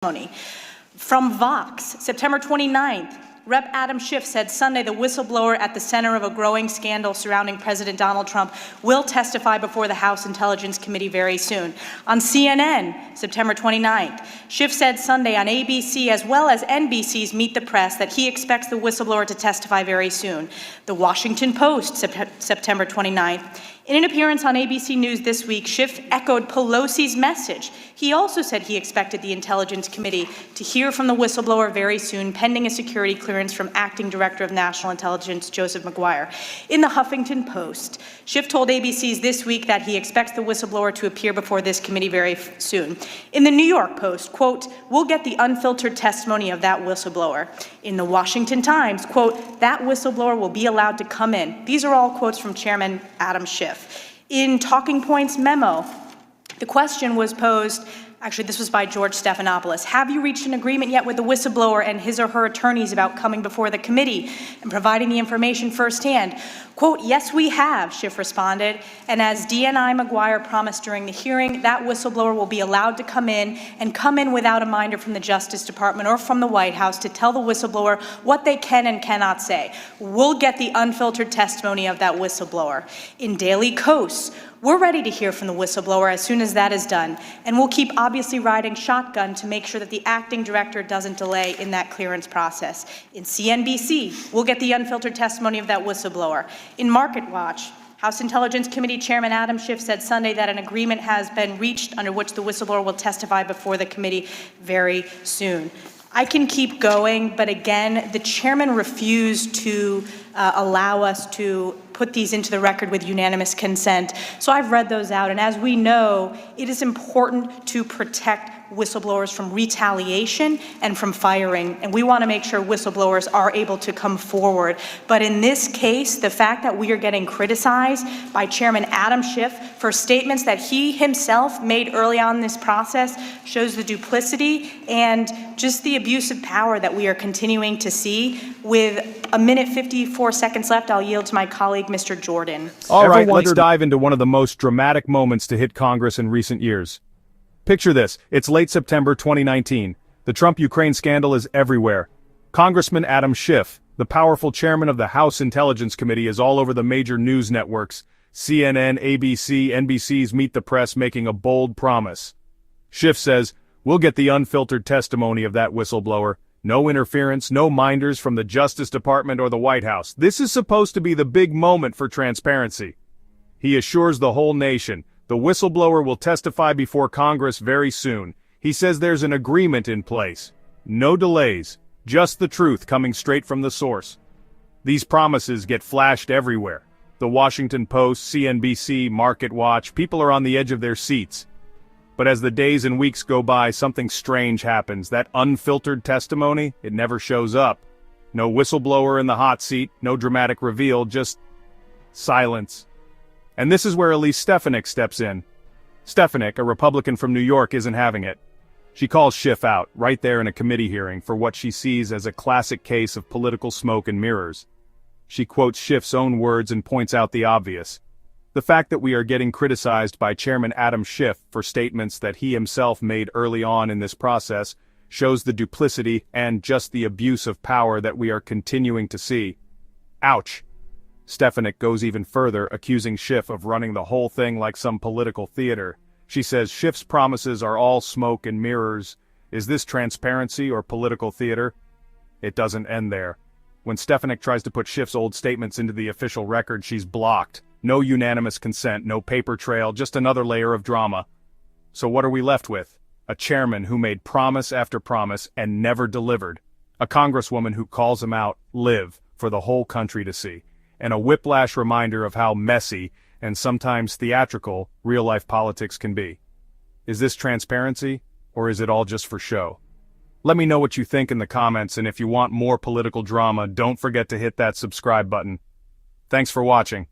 testimony. From Vox, September 29th, Rep. Adam Schiff said Sunday the whistleblower at the center of a growing scandal surrounding President Donald Trump will testify before the House Intelligence Committee very soon. On CNN, September 29th, Schiff said Sunday on ABC as well as NBC's Meet the Press that he expects the whistleblower to testify very soon. The Washington Post, September 29th. In an appearance on ABC News this week, Schiff echoed Pelosi's message. He also said he expected the Intelligence Committee to hear from the whistleblower very soon, pending a security clearance from Acting Director of National Intelligence Joseph Maguire. In the Huffington Post, Schiff told ABC's This Week that he expects the whistleblower to appear before this committee very soon. In the New York Post, quote, "We'll get the unfiltered testimony of that whistleblower." In the Washington Times, quote, "That whistleblower will be allowed to come in." These are all quotes from Chairman Adam Schiff. In Talking Points memo, the question was posed, actually this was by George Stephanopoulos, have you reached an agreement yet with the whistleblower and his or her attorneys about coming before the committee and providing the information firsthand? Quote, "Yes, we have," Schiff responded, and as DNI Maguire promised during the hearing, that whistleblower will be allowed to come in and come in without a minder from the Justice Department or from the White House to tell the whistleblower what they can and cannot say. We'll get the unfiltered testimony of that whistleblower. In Daily Kos, we're ready to hear from the whistleblower as soon as that is done, and we'll keep obviously riding shotgun to make sure that the acting director doesn't delay in that clearance process. In CNBC, we'll get the unfiltered testimony of that whistleblower. In Market Watch, House Intelligence Committee Chairman Adam Schiff said Sunday that an agreement has been reached under which the whistleblower will testify before the committee very soon. I can keep going, but again, the chairman refused to allow us to put these into the record with unanimous consent. So I've read those out, and as we know, it is important to protect whistleblowers from retaliation and from firing, and we want to make sure whistleblowers are able to come forward. But in this case, the fact that we are getting criticized by Chairman Adam Schiff for statements that he himself made early on in this process shows the duplicity and just the abuse of power that we are continuing to see. With a minute 54 seconds left, I'll yield to my colleague, Mr. Jordan. All right, let's dive into one of the most dramatic moments to hit Congress in recent years. Picture this, it's late September 2019. The Trump-Ukraine scandal is everywhere. Congressman Adam Schiff, the powerful chairman of the House Intelligence Committee, is all over the major news networks, CNN, ABC, NBC's Meet the Press, making a bold promise. Schiff says, "We'll get the unfiltered testimony of that whistleblower. No interference, no minders from the Justice Department or the White House. This is supposed to be the big moment for transparency." He assures the whole nation, the whistleblower will testify before Congress very soon. He says there's an agreement in place. No delays, just the truth coming straight from the source. These promises get flashed everywhere. The Washington Post, CNBC, Market Watch, people are on the edge of their seats. But as the days and weeks go by, something strange happens. That unfiltered testimony, it never shows up. No whistleblower in the hot seat, no dramatic reveal, just silence. And this is where Elise Stefanik steps in. Stefanik, a Republican from New York, isn't having it. She calls Schiff out, right there in a committee hearing, for what she sees as a classic case of political smoke and mirrors. She quotes Schiff's own words and points out the obvious. The fact that we are getting criticized by Chairman Adam Schiff for statements that he himself made early on in this process shows the duplicity and just the abuse of power that we are continuing to see. Ouch. Stefanik goes even further, accusing Schiff of running the whole thing like some political theater. She says Schiff's promises are all smoke and mirrors. Is this transparency or political theater? It doesn't end there. When Stefanik tries to put Schiff's old statements into the official record, she's blocked. No unanimous consent, no paper trail, just another layer of drama. So what are we left with? A chairman who made promise after promise and never delivered. A congresswoman who calls him out, live, for the whole country to see. And a whiplash reminder of how messy and sometimes theatrical real-life politics can be. Is this transparency, or is it all just for show? Let me know what you think in the comments, and if you want more political drama, don't forget to hit that subscribe button. Thanks for watching.